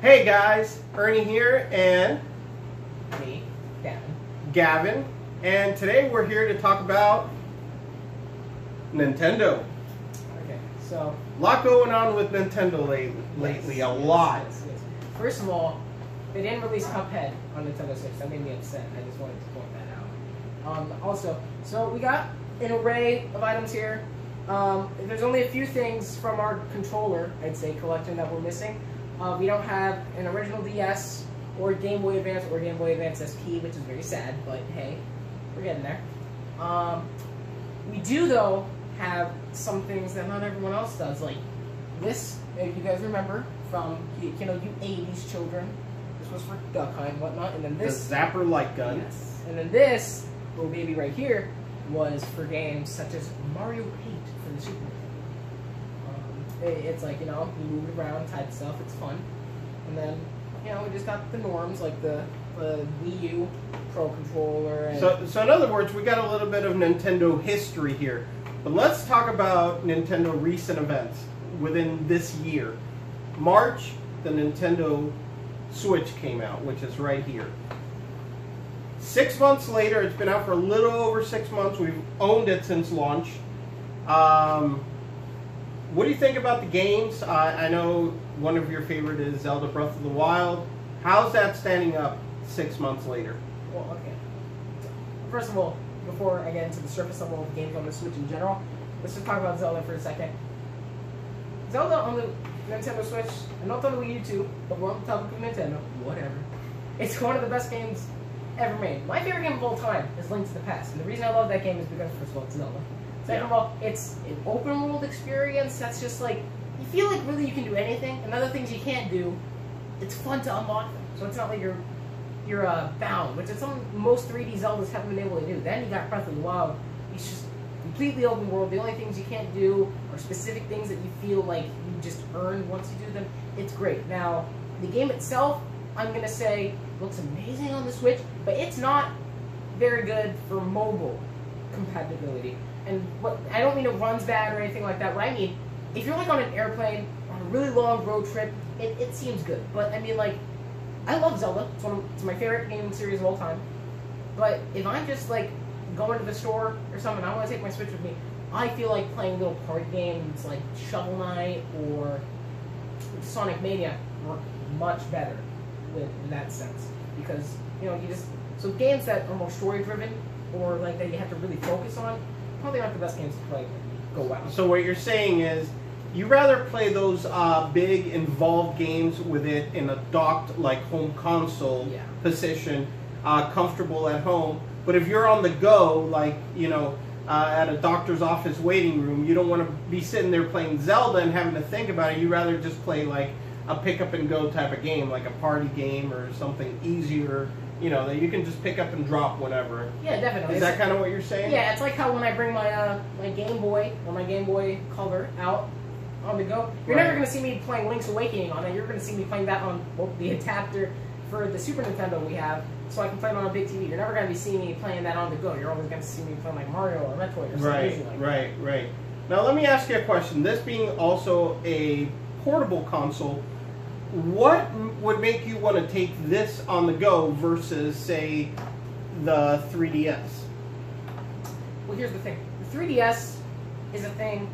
Hey guys, Ernie here and Me, Gavin, and today we're here to talk about Nintendo. Okay, so A lot going on with Nintendo lately, a lot. Yes. First of all, they didn't release Cuphead on Nintendo Switch. That made me upset. I just wanted to point that out. Also, so we got an array of items here. There's only a few things from our controller, I'd say, collection that we're missing. We don't have an original DS or Game Boy Advance or Game Boy Advance SP, which is very sad, but hey, we're getting there. We do, though, have some things that not everyone else does, like this, if you guys remember, from, you 80s children. This was for Duck Hunt and whatnot, and then this... The Zapper Light Gun. Yes. And then this little baby right here was for games such as Mario Paint for the Super Nintendo. It's like, you move it around, type stuff, it's fun. And then, we just got the norms, like the Wii U Pro Controller. And So in other words, we got a little bit of Nintendo history here. But let's talk about Nintendo recent events within this year. March, the Nintendo Switch came out, which is right here. 6 months later, it's been out for a little over 6 months. We've owned it since launch. What do you think about the games? I know one of your favorite is Zelda Breath of the Wild. How's that standing up 6 months later? Well, okay. First of all, before I get into the surface level of games on the Switch in general, let's just talk about Zelda for a second. Zelda on the Nintendo Switch, and not on the Wii U too, but we're on the topic of Nintendo, whatever. It's one of the best games ever made. My favorite game of all time is Link to the Past, and the reason I love that game is because, first of all, it's Zelda. Second of all, it's an open world experience that's just like, you feel like really you can do anything, and other things you can't do, it's fun to unlock them. So it's not like you're bound, which is something most 3D Zeldas haven't been able to do. Then you got Breath of the Wild, it's just completely open world. The only things you can't do are specific things that you feel like you just earned once you do them. It's great. Now, the game itself, I'm going to say, looks amazing on the Switch, but it's not very good for mobile compatibility. And I don't mean it runs bad or anything like that. What I mean, if you're like on an airplane, on a really long road trip, it seems good. But I mean, like, I love Zelda. It's my favorite game series of all time. But if I'm just like going to the store or something, I want to take my Switch with me, I feel like playing little party games like Shovel Knight or Sonic Mania work much better in that sense. Because, so games that are more story driven or like that you have to really focus on, probably aren't the best games to play when you go out. So what you're saying is, you rather play those big, involved games with it in a docked, like, home console position, comfortable at home. But if you're on the go, like, at a doctor's office waiting room, you don't want to be sitting there playing Zelda and having to think about it. You rather just play, like, a pick-up-and-go type of game, like a party game or something easier, that you can just pick up and drop whenever. Yeah, definitely. Is that kind of what you're saying? Yeah, it's like how when I bring my my Game Boy or my Game Boy Color out on the go, you're never going to see me playing Link's Awakening on it. You're going to see me playing that on the adapter for the Super Nintendo we have, so I can play it on a big TV. You're never going to be seeing me playing that on the go. You're always going to see me playing like Mario or Metroid or something like that. Right. Now let me ask you a question. This being also a portable console, what would make you want to take this on the go versus, say, the 3DS? Well, here's the thing. The 3DS is a thing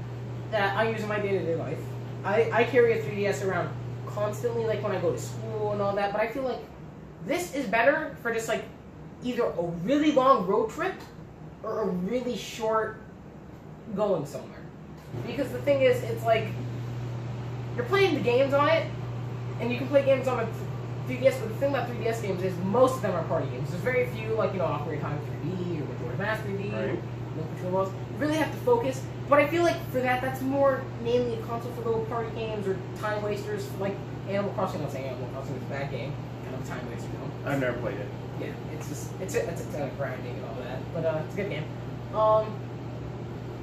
that I use in my day-to-day life. I carry a 3DS around constantly, like when I go to school and all that, but I feel like this is better for just like either a really long road trip or a really short going somewhere. Because the thing is, it's like, you're playing the games on it, and you can play games on a 3DS, but the thing about 3DS games is most of them are party games. There's very few, like, Ocarina of Time 3D or Majora's Mask 3D, right. You really have to focus. But I feel like for that's more mainly a console for little party games or time wasters, like Animal Crossing. I'm not saying Animal Crossing is a bad game, kind of a time waster, I've never played it. Yeah, it's a grinding and all that, but it's a good game.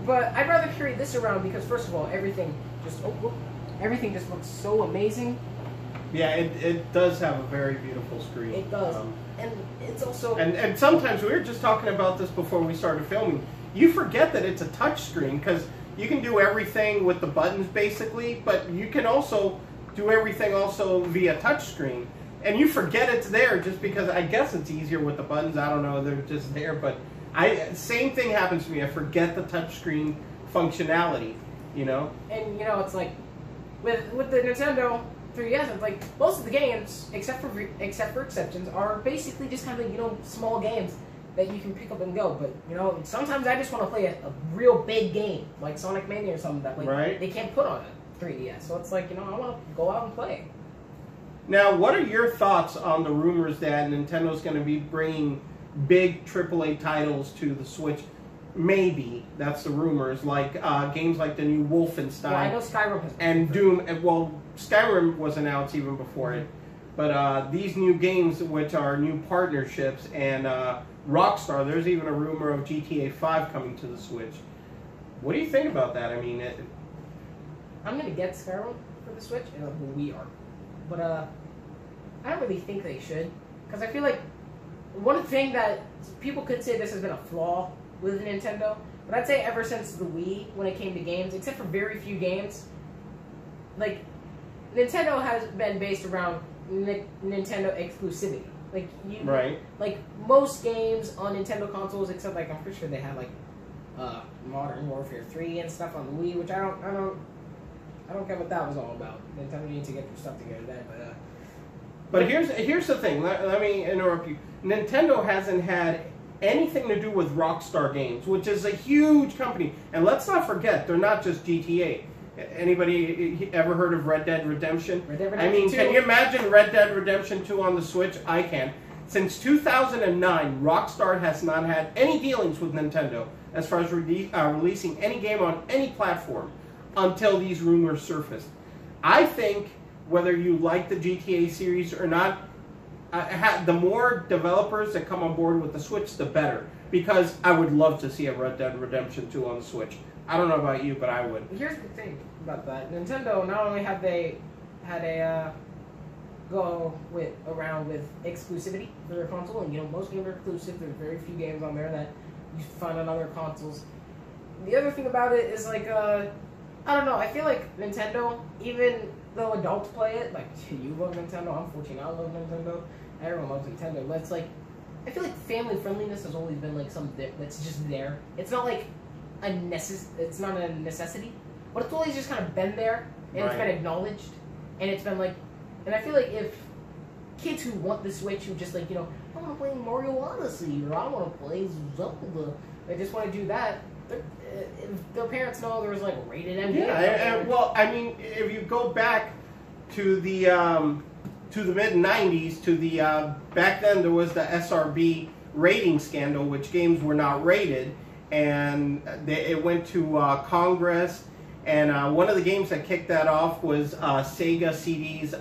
But I'd rather carry this around because, first of all, everything just looks so amazing. Yeah, it does have a very beautiful screen. It does. And it's also... And sometimes, we were just talking about this before we started filming, you forget that it's a touch screen because you can do everything with the buttons basically, but you can also do everything also via touchscreen. And you forget it's there just because I guess it's easier with the buttons. I don't know, they're just there. But same thing happens to me. I forget the touchscreen functionality, you know? And, you know, it's like, with the Nintendo 3DS, it's like, most of the games, except for exceptions, are basically just kind of, you know, small games that you can pick up and go. But, you know, sometimes I just want to play a real big game, like Sonic Mania or something that, like, they can't put on a 3DS. So it's like, you know, I want to go out and play. Now, what are your thoughts on the rumors that Nintendo's going to be bringing big AAA titles to the Switch? Maybe, that's the rumors, like games like the new Wolfenstein. Yeah, I know Skyrim has and Doom. Well, Skyrim was announced even before it. But these new games, which are new partnerships, and Rockstar, there's even a rumor of GTA 5 coming to the Switch. What do you think about that? I mean, I'm going to get Skyrim for the Switch, and we are. But I don't really think they should. Because I feel like one thing that people could say this has been a flaw with Nintendo, but I'd say ever since the Wii, when it came to games, except for very few games, like, Nintendo has been based around Nintendo exclusivity. Like, like, most games on Nintendo consoles, except, like, I'm pretty sure they had, like, Modern Warfare 3 and stuff on the Wii, which I don't get what that was all about. Nintendo needs to get their stuff together then, but here's the thing. Let me interrupt you. Nintendo hasn't had anything to do with Rockstar Games, which is a huge company. And let's not forget, they're not just GTA. Anybody ever heard of Red Dead Redemption? Red Dead Redemption I mean, 2. Can you imagine Red Dead Redemption 2 on the Switch? I can. Since 2009, Rockstar has not had any dealings with Nintendo as far as releasing any game on any platform until these rumors surfaced. I think whether you like the GTA series or not, the more developers that come on board with the Switch, the better. Because I would love to see a Red Dead Redemption 2 on the Switch. I don't know about you, but I would. Here's the thing about that. Nintendo, not only have they had a go around with exclusivity for their console, and, you know, most games are exclusive. There's very few games on there that you find on other consoles. The other thing about it is, like, I don't know, I feel like Nintendo, even though adults play it, like, you love Nintendo, I'm 14, I love Nintendo, everyone loves Nintendo, but it's like, I feel like family friendliness has always been, like, something that's just there. It's not like it's not a necessity, but it's always just kind of been there, and it's been acknowledged, and it's been, like, and I feel like if kids who want the Switch, who just, like, you know, I want to play Mario Odyssey, or I want to play Zelda, they just want to do that, if their parents know there's, like, rated M. Yeah, well, I mean, if you go back to the mid-90s, to the back then there was the SRB rating scandal, which games were not rated, and it went to Congress, and one of the games that kicked that off was Sega CD's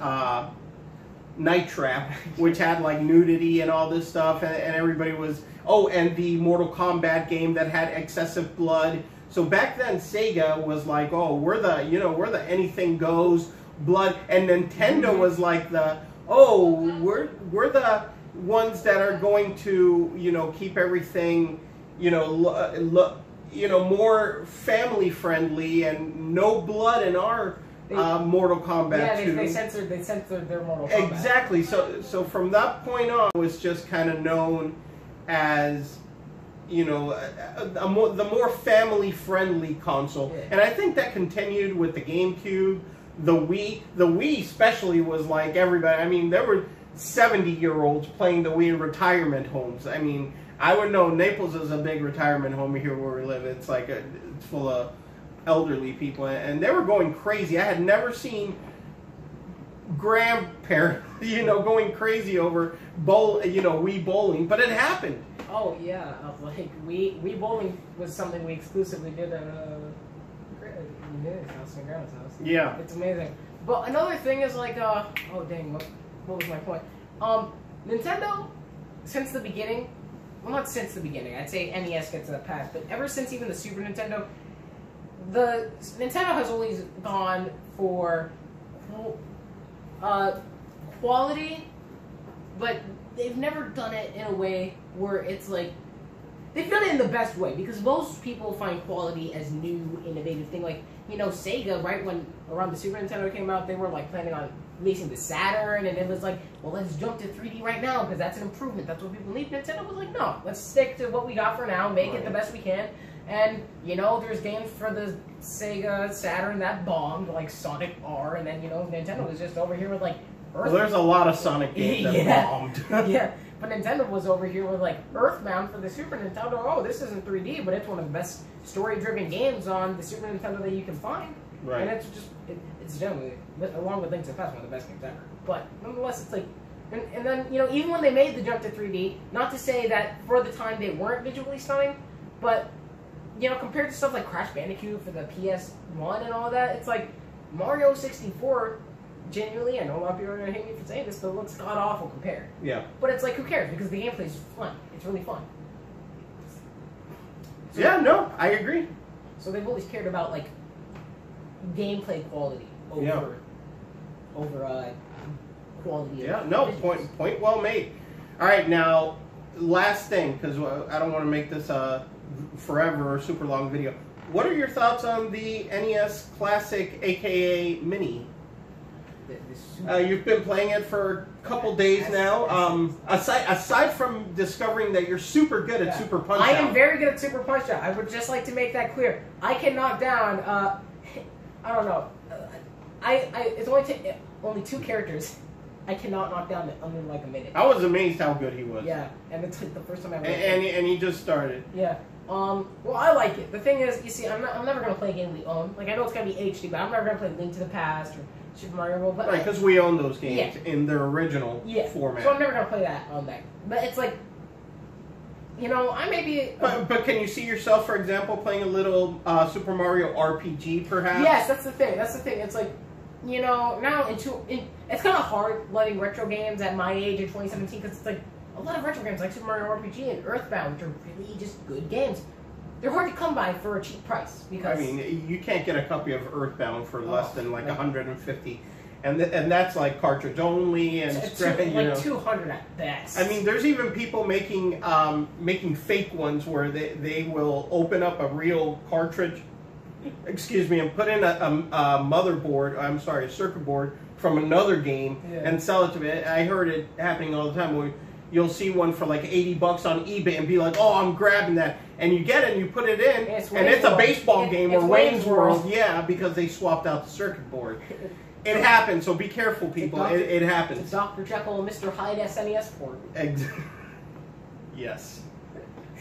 Night Trap, which had, like, nudity and all this stuff, and everybody was... Oh, and the Mortal Kombat game that had excessive blood. So back then, Sega was like, oh, we're the anything goes blood, and Nintendo was like we're the ones that are going to, you know, keep everything, you know, more family friendly and no blood in our Mortal Kombat 2. They censored their Mortal Kombat. Exactly. So from that point on, it was just kind of known as, you know, the more family-friendly console. Yeah. And I think that continued with the GameCube, the Wii. The Wii especially was like everybody. I mean, there were 70-year-olds playing the Wii in retirement homes. I mean, I would know Naples is a big retirement home here where we live. It's like it's full of elderly people, and they were going crazy. I had never seen grandparents, you know, going crazy over Wii bowling, but it happened. Oh yeah, like Wii bowling was something we exclusively did at Grandma's house. Yeah, it's amazing. But another thing is, like, oh dang, what was my point? Nintendo, since the beginning, well, not since the beginning, I'd say NES gets to the past, but ever since even the Super Nintendo, Nintendo has always gone for quality, but they've never done it in a way where it's like they've done it in the best way, because most people find quality as new, innovative thing. Like, you know, Sega, right when around the Super Nintendo came out, they were like planning on releasing the Saturn, and it was like, well, let's jump to 3D right now because that's an improvement. That's what people need. Nintendo was like, no, let's stick to what we got for now, make it the best we can. And, you know, there's games for the Sega Saturn that bombed, like Sonic R, and then, you know, Nintendo was just over here with, like, Earth. Well, there's a lot of Sonic games that bombed. Yeah, but Nintendo was over here with, like, Earthbound for the Super Nintendo. Oh, this isn't 3D, but it's one of the best story-driven games on the Super Nintendo that you can find. Right. And it's just, it's generally, along with Link's Past, one of the best games ever. But, nonetheless, it's like, and then, you know, even when they made the jump to 3D, not to say that for the time they weren't visually stunning, but, you know, compared to stuff like Crash Bandicoot for the PS1 and all that, it's like Mario 64, genuinely, I know a lot of people are going to hate me for saying this, but it looks god-awful compared. Yeah. But it's like, who cares? Because the gameplay is fun. It's really fun. So, yeah, no, I agree. So they've always cared about, like, gameplay quality over quality. Yeah, no, point well made. All right, now, last thing, because I don't want to make this forever or super long video. What are your thoughts on the NES Classic, aka Mini? You've been playing it for a couple days now. Aside from discovering that you're super good at Super Punch Out. I am very good at Super Punch Out. I would just like to make that clear. I can knock down, I don't know, it's only 2 characters I cannot knock down under like a minute. I was amazed how good he was. Yeah, and it's like the first time I ever and he just started. Yeah. Well, I like it. The thing is, you see, I'm never gonna play a game we own. Like, I know it's gonna be HD, but I'm never gonna play Link to the Past or Super Mario World. But right, because we own those games in their original format. So I'm never gonna play that on that. But it's like, you know, I may be. But can you see yourself, for example, playing a little Super Mario RPG, perhaps? Yes, that's the thing. That's the thing. It's like, you know, now it's kind of hard letting retro games at my age in 2017, because it's like a lot of retro games like Super Mario RPG and Earthbound, which are really just good games. They're hard to come by for a cheap price, because I mean, you can't get a copy of Earthbound for less than like 150, and that's like cartridge only and like 200 at best. I mean, there's even people making fake ones where they will open up a real cartridge, excuse me, and put in a motherboard. I'm sorry, a circuit board from another game and sell it to me. I heard it happening all the time. Where you'll see one for like $80 on eBay and be like, "Oh, I'm grabbing that," and you get it and you put it in, and it's a baseball game or Wayne's World. Yeah, because they swapped out the circuit board. It happens, so be careful, people. It happens. It's Dr. Jekyll and Mr. Hyde SNES port. Yes.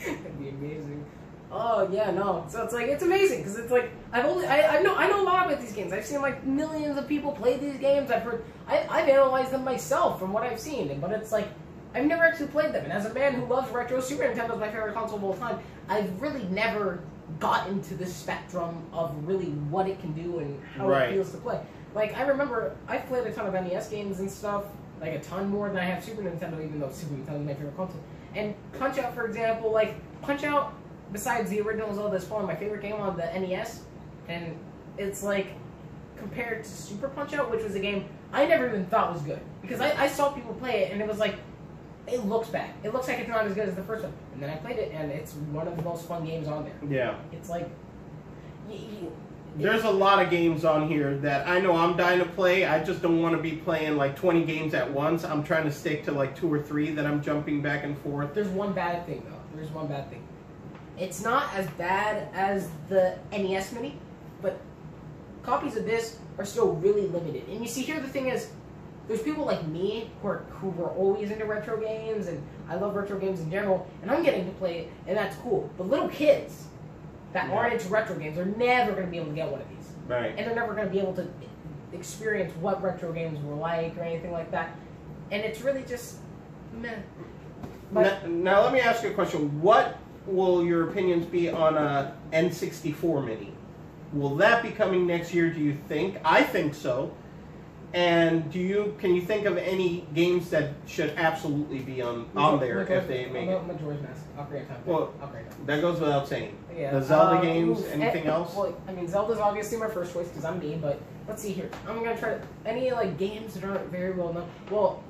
That'd be amazing. Oh yeah, no. So it's like, it's amazing, because it's like I know a lot about these games. I've seen like millions of people play these games. I've analyzed them myself from what I've seen, but it's like I've never actually played them. And as a man who loves retro, Super Nintendo is my favorite console of all time. I've really never got into the spectrum of really what it can do and how it feels to play. Like, I remember I've played a ton of NES games and stuff, like a ton more than I have Super Nintendo, even though Super Nintendo is my favorite console. And Punch Out, for example, like Punch Out, besides the original Zelda, is probably my favorite game on the NES. And it's like, compared to Super Punch Out, which was a game I never even thought was good. Because I saw people play it, and it was like, it looks bad. It looks like it's not as good as the first one. And then I played it, and it's one of the most fun games on there. Yeah. It's like... There's a lot of games on here that I know I'm dying to play. I just don't want to be playing like 20 games at once. I'm trying to stick to like 2 or 3 that I'm jumping back and forth. There's one bad thing, though. There's one bad thing. It's not as bad as the NES Mini, but copies of this are still really limited. And you see, here the thing is, there's people like me who were always into retro games, and I love retro games in general, and I'm getting to play it, and that's cool. But little kids that aren't into retro games are never going to be able to get one of these. Right. And they're never going to be able to experience what retro games were like or anything like that. And it's really just meh. But now let me ask you a question. What will your opinions be on a N64 Mini? Will that be coming next year, do you think? I think so. And can you think of any games that should absolutely be on there if they make it? Majora's Mask, Ocarina of Time. Well, that goes without saying. Yeah. The Zelda games, anything else? Well, I mean, Zelda's obviously my first choice because I'm me, but let's see here. I'm going to try any like games that aren't very well known. Well,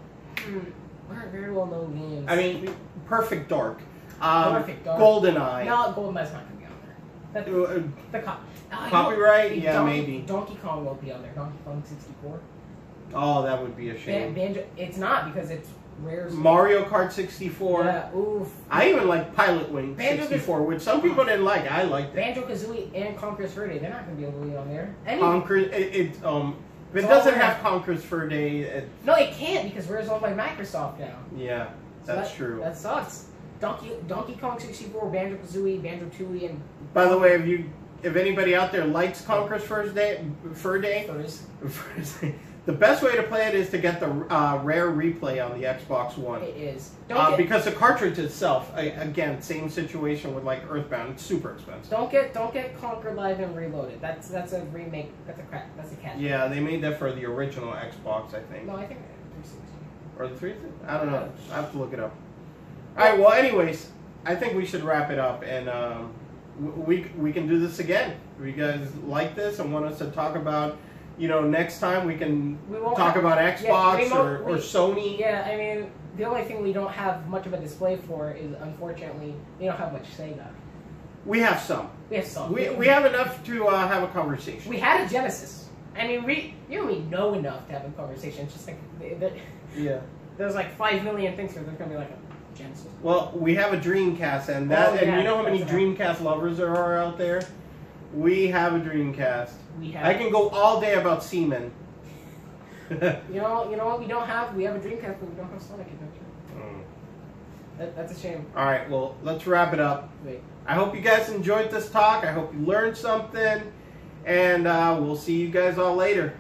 aren't very well known games. I mean, Perfect Dark. GoldenEye. No, GoldenEye's not gonna be on there. Copyright? Yeah, maybe. Donkey Kong won't be on there. Donkey Kong 64. Oh, that would be a shame. Banjo. It's not because it's Rare's. Mario Kart 64. Yeah, oof. I even like Pilot Wing 64, which some people didn't like. I liked it. Banjo Kazooie and Conker's Fur Day. They're not gonna be able to be on there. If it doesn't have Conker's Fur Day, no, it can't because Rare's owned by Microsoft now. Yeah, that's true. That sucks. Donkey Kong 64, Banjo Kazooie, Banjo Tooie, and. By the way, if anybody out there likes Conker's Fur Day, the best way to play it is to get the Rare Replay on the Xbox One. It is. Because the cartridge itself, again, same situation with like Earthbound. It's super expensive. Don't get Conker Live and Reloaded. That's a remake. That's a cat. Yeah, they made that for the original Xbox, I think. No, I think 360. Or the 360? I don't know. I have to look it up. All right. Well, anyways, I think we should wrap it up, and we can do this again. If you guys like this and want us to talk about. Next time we can talk about Xbox or Sony. Yeah, I mean, the only thing we don't have much of a display for is, unfortunately, we don't have much Sega. We have some. We have enough to have a conversation. We had a Genesis. I mean, you don't even know enough to have a conversation. It's just like, there's like 5 million things where there's going to be like a Genesis. Well, we have a Dreamcast, and you know how many Dreamcast lovers there are out there? We have a Dreamcast. I can go all day about Seaman. You know what we don't have? We have a Dreamcast, but we don't have Sonic Adventure. That's a shame. All right, well, let's wrap it up. Wait. I hope you guys enjoyed this talk. I hope you learned something, and we'll see you guys all later.